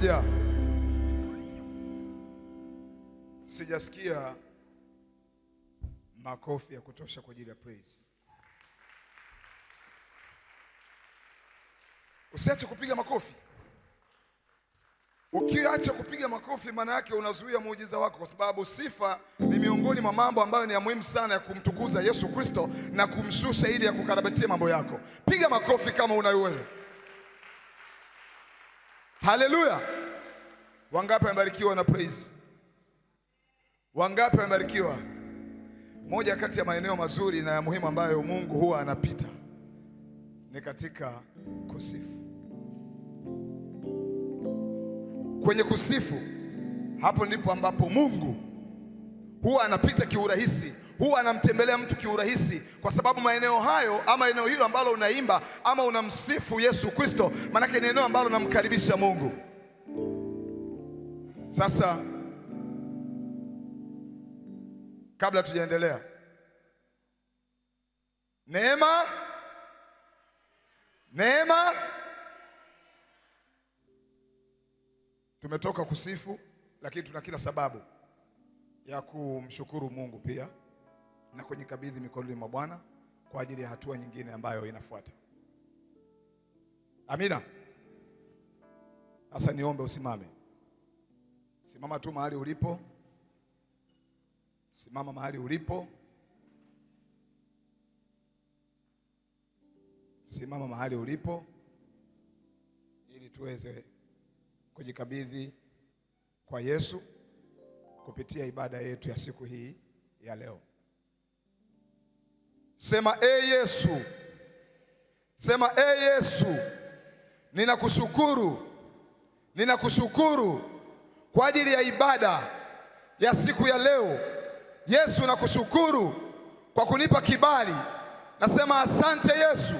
Ngoja, sijasikia makofi ya kutosha kwa ajili ya praise. Usiache kupiga makofi. Ukiacha kupiga makofi, maana yake unazuia muujiza wako, kwa sababu sifa ni miongoni mwa mambo ambayo ni ya muhimu sana ya kumtukuza Yesu Kristo na kumshusha ili ya kukarabatia mambo yako. Piga makofi kama unayoweza. Haleluya! Wangapi wamebarikiwa na praise? Wangapi wamebarikiwa? Moja kati ya maeneo mazuri na ya muhimu ambayo Mungu huwa anapita ni katika kusifu. Kwenye kusifu, hapo ndipo ambapo Mungu huwa anapita kiurahisi, huwa anamtembelea mtu kiurahisi, kwa sababu maeneo hayo ama eneo hilo ambalo unaimba ama unamsifu Yesu Kristo, manake ni eneo ambalo unamkaribisha Mungu. Sasa kabla tujaendelea, neema tumetoka kusifu, lakini tuna kila sababu ya kumshukuru Mungu pia na kujikabidhi mikononi mwa Bwana kwa ajili ya hatua nyingine ambayo inafuata. Amina. Sasa niombe usimame. Simama tu mahali ulipo. Simama mahali ulipo. Simama mahali ulipo ili tuweze kujikabidhi kwa Yesu kupitia ibada yetu ya siku hii ya leo. Sema Yesu. Sema Yesu, ninakushukuru kwa ajili ya ibada ya siku ya leo. Yesu, nakushukuru kwa kunipa kibali. Nasema asante Yesu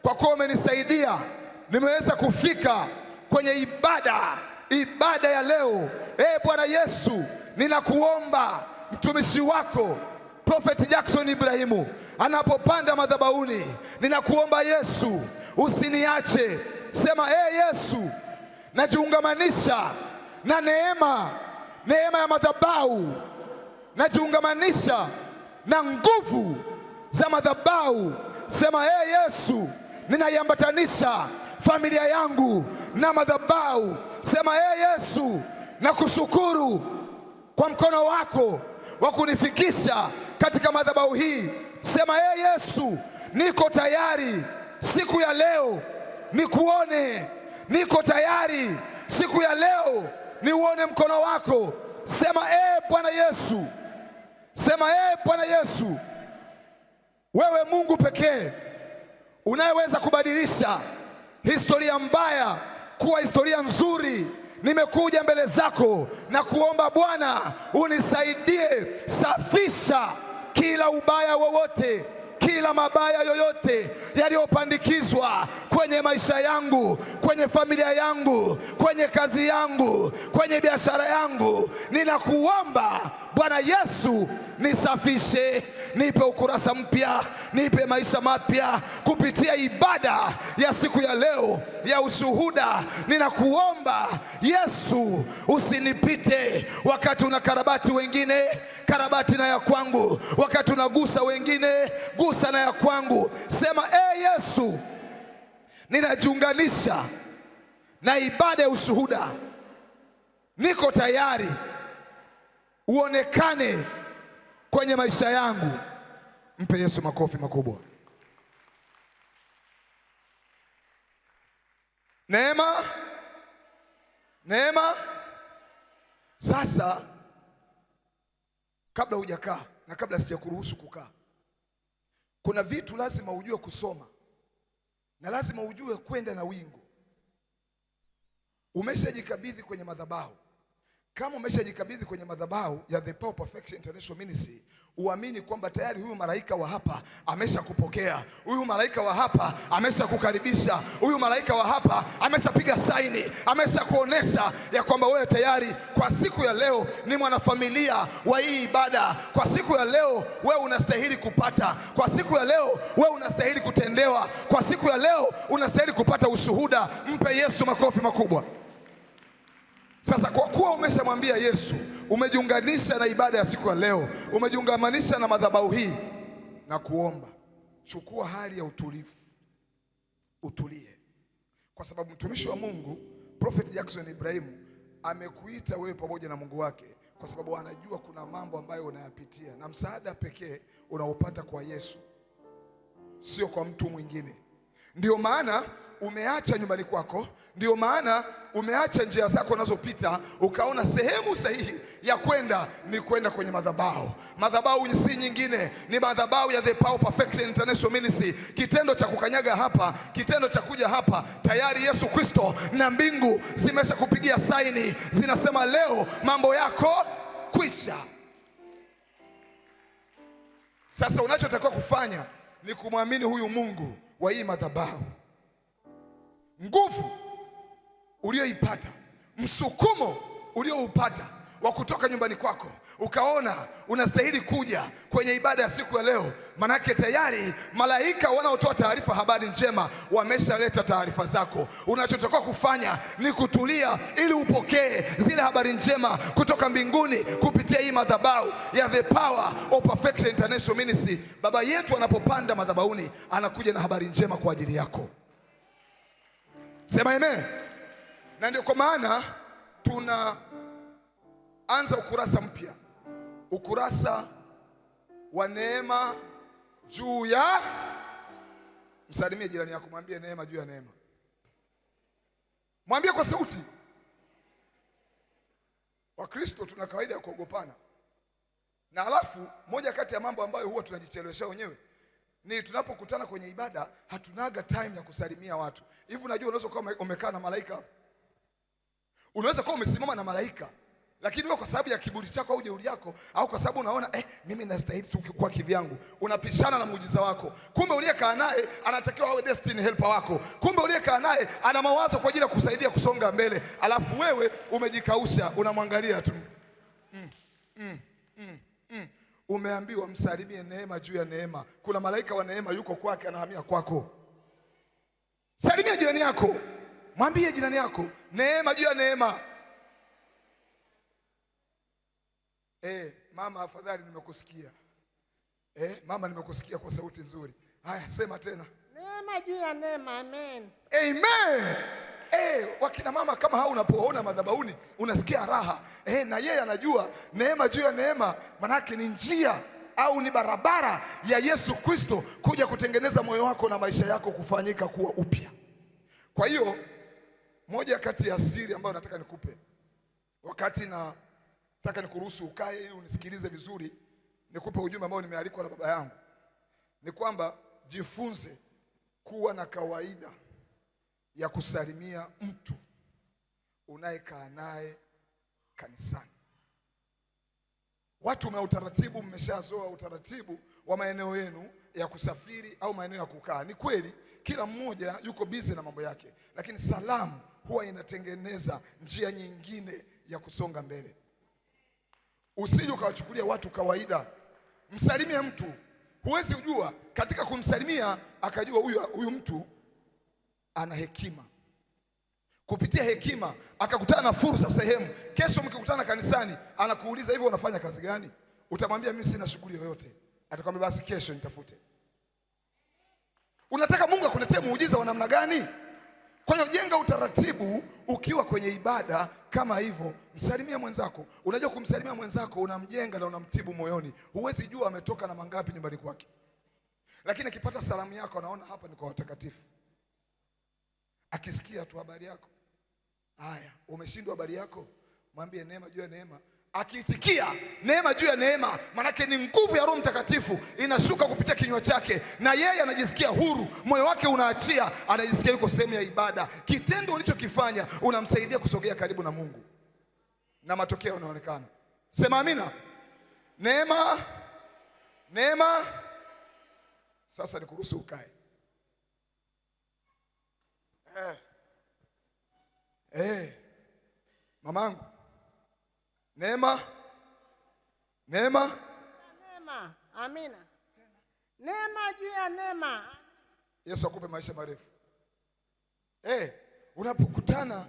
kwa kuwa umenisaidia nimeweza kufika kwenye ibada ya leo. Bwana Yesu, ninakuomba mtumishi wako Prophet Jackson Ibrahimu anapopanda madhabahuni, ninakuomba Yesu usiniache. Sema Yesu, najiungamanisha na neema ya madhabahu, najiungamanisha na nguvu za madhabahu. Sema Yesu, ninaiambatanisha familia yangu na madhabahu. Sema Yesu, nakushukuru kwa mkono wako wa kunifikisha katika madhabahu hii. Sema Yesu, niko tayari siku ya leo nikuone. Niko tayari siku ya leo niuone mkono wako. Sema Bwana Yesu. Sema Bwana Yesu, wewe Mungu pekee unayeweza kubadilisha historia mbaya kuwa historia nzuri. Nimekuja mbele zako na kuomba Bwana unisaidie, safisha kila ubaya wowote, kila mabaya yoyote yaliyopandikizwa kwenye maisha yangu, kwenye familia yangu, kwenye kazi yangu, kwenye biashara yangu. Ninakuomba Bwana Yesu, nisafishe, nipe ukurasa mpya, nipe maisha mapya kupitia ibada ya siku ya leo ya ushuhuda. Ninakuomba Yesu, usinipite wakati unakarabati wengine, karabati na ya kwangu. Wakati unagusa wengine, gusa na ya kwangu. Sema Yesu, ninajiunganisha na ibada ya ushuhuda. Niko tayari uonekane kwenye maisha yangu. Mpe Yesu makofi makubwa. Neema. Sasa kabla hujakaa na kabla sijakuruhusu kukaa, kuna vitu lazima ujue kusoma na lazima ujue kwenda na wingu. Umeshajikabidhi kwenye madhabahu. Kama umeshajikabidhi kwenye madhabahu ya The Power Perfection International Ministry, uamini kwamba tayari huyu malaika wa hapa ameshakupokea. Huyu malaika wa hapa ameshakukaribisha. Huyu malaika wa hapa ameshapiga saini, ameshakuonesha ya kwamba wewe tayari kwa siku ya leo ni mwanafamilia wa hii ibada. Kwa siku ya leo wewe unastahili kupata. Kwa siku ya leo wewe unastahili kutendewa. Kwa siku ya leo unastahili kupata ushuhuda. Mpe Yesu makofi makubwa. Sasa kwa kuwa umeshamwambia Yesu, umejiunganisha na ibada ya siku ya leo, umejiunganisha na madhabahu hii, na kuomba chukua hali ya utulivu, utulie, kwa sababu mtumishi wa Mungu Prophet Jackson Ibrahimu amekuita wewe pamoja na Mungu wake, kwa sababu anajua kuna mambo ambayo unayapitia, na msaada pekee unaopata kwa Yesu, sio kwa mtu mwingine. Ndio maana umeacha nyumbani kwako, ndio maana umeacha njia zako unazopita, ukaona sehemu sahihi ya kwenda ni kwenda kwenye madhabahu. Madhabahu si nyingine, ni madhabahu ya The Power Perfection International Ministry. Kitendo cha kukanyaga hapa, kitendo cha kuja hapa, tayari Yesu Kristo na mbingu zimesha kupigia saini, zinasema leo mambo yako kwisha. Sasa unachotakiwa kufanya ni kumwamini huyu Mungu wa hii madhabahu. Nguvu ulioipata, msukumo ulioupata wa kutoka nyumbani kwako ukaona unastahili kuja kwenye ibada ya siku ya leo, manake tayari malaika wanaotoa taarifa habari njema wameshaleta taarifa zako. Unachotakiwa kufanya ni kutulia ili upokee zile habari njema kutoka mbinguni kupitia hii madhabahu ya The Power of Perfection International Ministry. Baba yetu anapopanda madhabahuni anakuja na habari njema kwa ajili yako. Sema amen. Na ndio kwa maana tunaanza ukurasa mpya, ukurasa wa neema juu ya. Msalimie jirani yako, mwambie neema juu ya neema. Mwambie kwa sauti. Wakristo tuna kawaida ya kuogopana, na alafu moja kati ya mambo ambayo huwa tunajichelewesha wenyewe ni tunapokutana kwenye ibada hatunaga time ya kusalimia watu. Hivi unajua unaweza kuwa umekaa na malaika, unaweza kuwa umesimama na malaika, lakini wewe kwa sababu ya kiburi chako au jeuri yako, au kwa sababu unaona mimi nastahili tu kwa kivyangu, unapishana na muujiza wako. Kumbe uliyekaa naye anatakiwa awe destiny helper wako. Kumbe uliyekaa naye ana mawazo kwa ajili ya kusaidia kusonga mbele, alafu wewe umejikausha unamwangalia tu. Umeambiwa msalimie neema juu ya neema. Kuna malaika wa neema yuko kwake, anahamia kwako. Salimia jirani yako, mwambie jirani yako neema juu ya neema. Mama afadhali nimekusikia. Mama nimekusikia kwa sauti nzuri. Haya, sema tena. Neema juu ya neema. Amen. Amen. Wakina mama kama hao unapoona madhabahuni unasikia raha. Na yeye anajua neema juu ya neema manake ni njia au ni barabara ya Yesu Kristo kuja kutengeneza moyo wako na maisha yako kufanyika kuwa upya. Kwa hiyo moja kati ya siri ambayo nataka nikupe, wakati nataka nikuruhusu ukae ili unisikilize vizuri, nikupe ujumbe ambao nimealikwa na baba yangu, ni kwamba jifunze kuwa na kawaida ya kusalimia mtu unayekaa naye kanisani. Watu mna utaratibu, mmeshazoea utaratibu wa maeneo yenu ya kusafiri au maeneo ya kukaa. Ni kweli kila mmoja yuko busy na mambo yake, lakini salamu huwa inatengeneza njia nyingine ya kusonga mbele. Usije ukawachukulia watu kawaida. Msalimie mtu, huwezi ujua katika kumsalimia akajua huyu mtu ana hekima. Kupitia hekima akakutana na fursa sehemu. Kesho mkikutana kanisani anakuuliza hivi unafanya kazi gani? Utamwambia mimi sina shughuli yoyote. Atakwambia basi kesho nitafute. Unataka Mungu akuletee muujiza wa namna gani? Kwa hiyo jenga utaratibu ukiwa kwenye ibada kama hivyo. Msalimie mwenzako. Unajua kumsalimia mwenzako unamjenga na unamtibu moyoni. Huwezi jua ametoka na mangapi nyumbani kwake, lakini akipata salamu yako anaona hapa ni kwa watakatifu. Akisikia tu habari yako, haya umeshindwa habari yako, mwambie neema juu ya neema. Akiitikia neema juu ya neema, manake ni nguvu ya Roho Mtakatifu inashuka kupitia kinywa chake, na yeye anajisikia huru, moyo wake unaachia, anajisikia yuko sehemu ya ibada. Kitendo ulichokifanya unamsaidia kusogea karibu na Mungu na matokeo yanaonekana. Sema amina. Neema, neema. Sasa nikuruhusu ukae. Mamangu, neema, neema, Neema. Amina. Neema juu ya neema. Yesu akupe maisha marefu. Unapokutana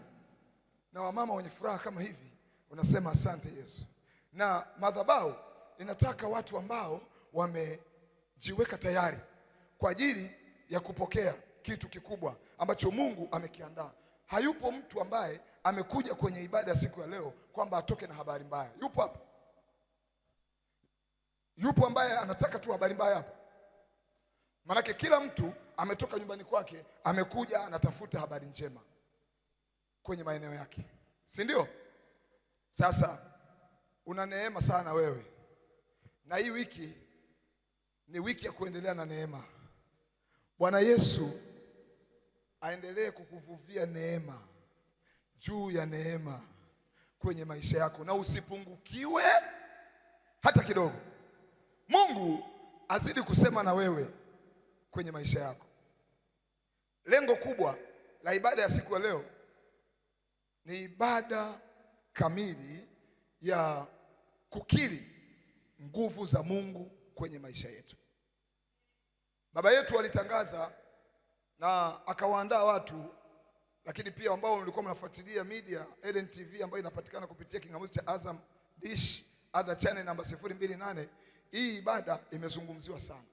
na wamama wenye furaha kama hivi, unasema asante Yesu. Na madhabahu inataka watu ambao wamejiweka tayari kwa ajili ya kupokea kitu kikubwa ambacho Mungu amekiandaa. Hayupo mtu ambaye amekuja kwenye ibada ya siku ya leo kwamba atoke na habari mbaya. Yupo hapa? Yupo ambaye anataka tu habari mbaya hapa? Maanake kila mtu ametoka nyumbani kwake, amekuja anatafuta habari njema kwenye maeneo yake, si ndio? Sasa una neema sana wewe, na hii wiki ni wiki ya kuendelea na neema. Bwana Yesu aendelee kukuvuvia neema juu ya neema kwenye maisha yako, na usipungukiwe hata kidogo. Mungu azidi kusema na wewe kwenye maisha yako. Lengo kubwa la ibada ya siku ya leo ni ibada kamili ya kukiri nguvu za Mungu kwenye maisha yetu. Baba yetu alitangaza na akawaandaa watu, lakini pia ambao mlikuwa mnafuatilia media Eden TV ambayo inapatikana kupitia kingamuzi cha Azam Dish Other Channel namba 028. Hii ibada imezungumziwa sana.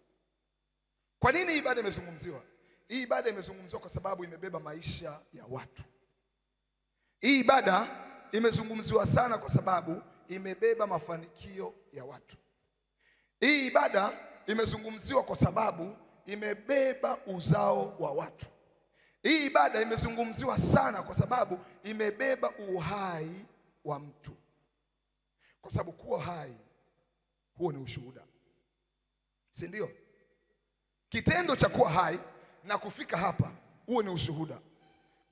Kwa nini hii ibada imezungumziwa? Hii ibada imezungumziwa kwa sababu imebeba maisha ya watu. Hii ibada imezungumziwa sana kwa sababu imebeba mafanikio ya watu. Hii ibada imezungumziwa kwa sababu imebeba uzao wa watu. Hii ibada imezungumziwa sana kwa sababu imebeba uhai wa mtu. Kwa sababu kuwa hai, huo ni ushuhuda, si ndio? Kitendo cha kuwa hai na kufika hapa, huo ni ushuhuda.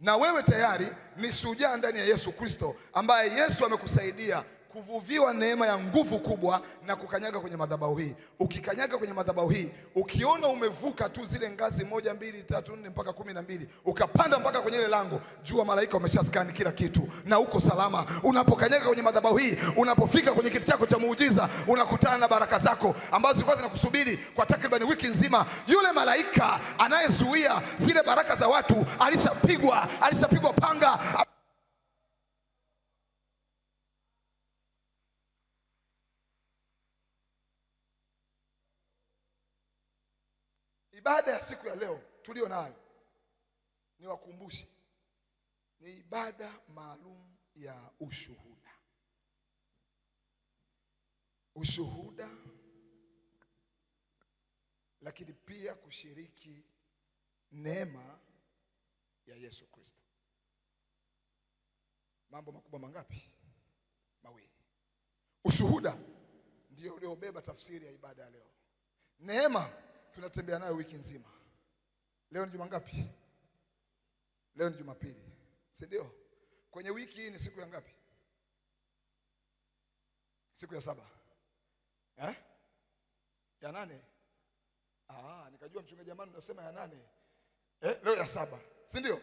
Na wewe tayari ni shujaa ndani ya Yesu Kristo, ambaye Yesu amekusaidia kuvuviwa neema ya nguvu kubwa na kukanyaga kwenye madhabahu hii. Ukikanyaga kwenye madhabahu hii, ukiona umevuka tu zile ngazi 1, 2, 3, 4 mpaka 12, ukapanda mpaka kwenye ile lango, jua malaika wameshaskani kila kitu na uko salama. Unapokanyaga kwenye madhabahu hii, unapofika kwenye kiti chako cha muujiza, unakutana na baraka zako ambazo zilikuwa zinakusubiri kwa takriban wiki nzima. Yule malaika anayezuia zile baraka za watu alishapigwa panga. Ibada ya siku ya leo tulio nayo, ni wakumbushe, ni ibada maalum ya ushuhuda. Ushuhuda, lakini pia kushiriki neema ya Yesu Kristo. Mambo makubwa mangapi? Mawili. Ushuhuda ndio uliobeba tafsiri ya ibada ya leo. Neema tunatembea nayo wiki nzima. Leo ni juma ngapi? Leo ni Jumapili, si ndio? Kwenye wiki hii ni siku ya ngapi? Siku ya 7. Ya 8? Nikajua mchungaji jamani unasema ya 8. Leo ya 7, si ndio?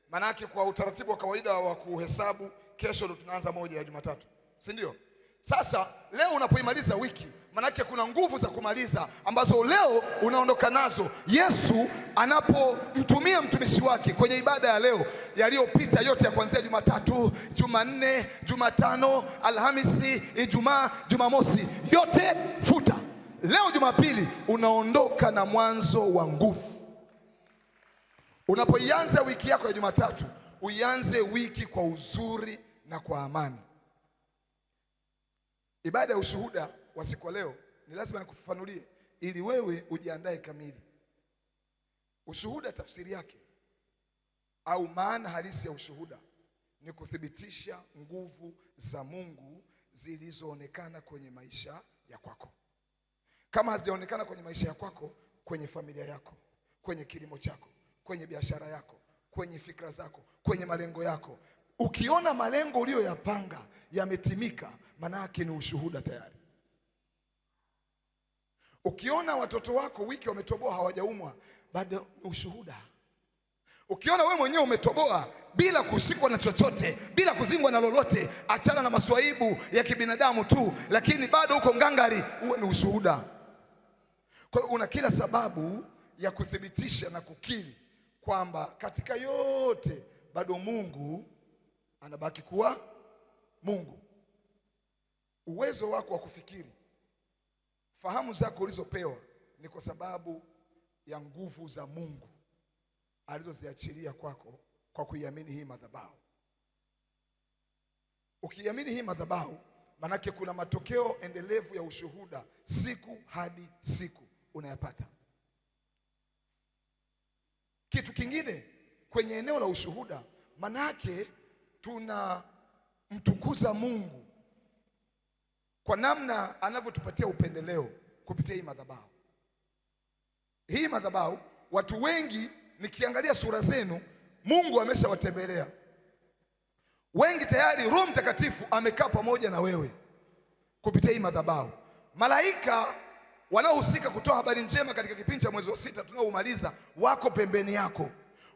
Manake kwa utaratibu wa kawaida wa kuhesabu, kesho ndo tunaanza 1 ya Jumatatu, si ndio? Sasa leo unapoimaliza wiki, manake kuna nguvu za kumaliza ambazo leo unaondoka nazo. Yesu anapomtumia mtumishi wake kwenye ibada ya leo, yaliyopita yote ya kuanzia Jumatatu, Jumanne, Jumatano, Alhamisi, Ijumaa, Jumamosi, yote futa. Leo Jumapili unaondoka na mwanzo wa nguvu. Unapoianza wiki yako ya Jumatatu, uianze wiki kwa uzuri na kwa amani. Ibada ya ushuhuda wa siku ya leo ni lazima nikufafanulie ili wewe ujiandae kamili. Ushuhuda tafsiri yake au maana halisi ya ushuhuda ni kuthibitisha nguvu za Mungu zilizoonekana kwenye maisha ya kwako. Kama hazijaonekana kwenye maisha ya kwako, kwenye familia yako, kwenye kilimo chako, kwenye biashara yako, kwenye fikra zako, kwenye malengo yako, ukiona malengo uliyoyapanga yametimika, maana yake ni ushuhuda tayari. Ukiona watoto wako wiki wametoboa hawajaumwa, bado ni ushuhuda. Ukiona wewe mwenyewe umetoboa bila kushikwa na chochote, bila kuzingwa na lolote, achana na maswaibu ya kibinadamu tu, lakini bado uko ngangari, huo ni ushuhuda. Kwa hiyo una kila sababu ya kuthibitisha na kukiri kwamba katika yote bado Mungu anabaki kuwa Mungu. Uwezo wako wa kufikiri, fahamu zako ulizopewa ni kwa sababu ya nguvu za Mungu alizoziachilia kwako kwa kuiamini hii madhabahu. Ukiamini hii madhabahu, manake kuna matokeo endelevu ya ushuhuda siku hadi siku unayapata. Kitu kingine kwenye eneo la ushuhuda, manake tunamtukuza Mungu kwa namna anavyotupatia upendeleo kupitia hii madhabahu. Hii madhabahu, watu wengi nikiangalia sura zenu, Mungu ameshawatembelea. Wengi tayari Roho Mtakatifu amekaa pamoja na wewe kupitia hii madhabahu. Malaika wanaohusika kutoa habari njema katika kipindi cha mwezi wa 6 tunaoumaliza wako pembeni yako,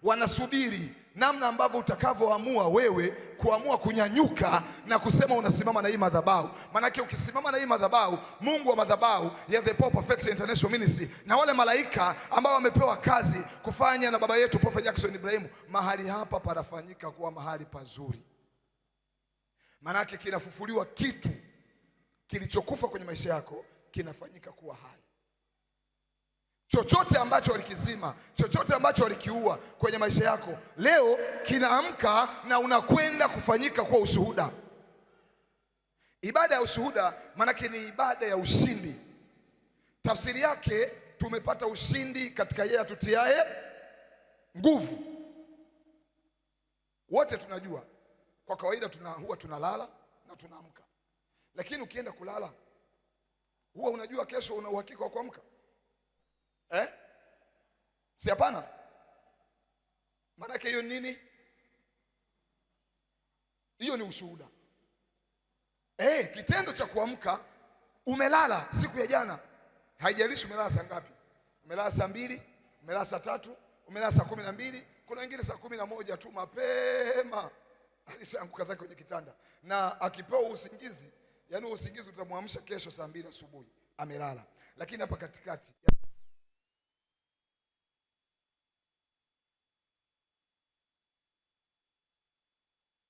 wanasubiri namna ambavyo utakavyoamua wewe kuamua kunyanyuka na kusema unasimama na hii madhabahu. Maanake ukisimama na hii madhabahu, Mungu wa madhabahu ya The Power Perfection International Ministry na wale malaika ambao wamepewa kazi kufanya na baba yetu Prophet Jackson Ibrahim, mahali hapa panafanyika kuwa mahali pazuri. Maanake kinafufuliwa kitu kilichokufa kwenye maisha yako, kinafanyika kuwa hai. Chochote ambacho walikizima, chochote ambacho walikiua kwenye maisha yako, leo kinaamka na unakwenda kufanyika kwa ushuhuda. Ibada ya ushuhuda maanake ni ibada ya ushindi. Tafsiri yake, tumepata ushindi katika yeye atutiaye nguvu. Wote tunajua kwa kawaida huwa tunalala na tunaamka, lakini ukienda kulala huwa unajua kesho una uhakika wa kuamka? Si hapana? Maanake hiyo nini? Hiyo ni ushuhuda. Kitendo cha kuamka, umelala siku ya jana, haijalishi umelala saa ngapi. Umelala saa 2, umelala saa 3, umelala saa 12, kuna wengine saa 11 tu mapema alishaanguka zake kwenye kitanda, na akipewa usingizi, yani usingizi utamwamsha kesho saa 2 asubuhi, amelala. Lakini hapa katikati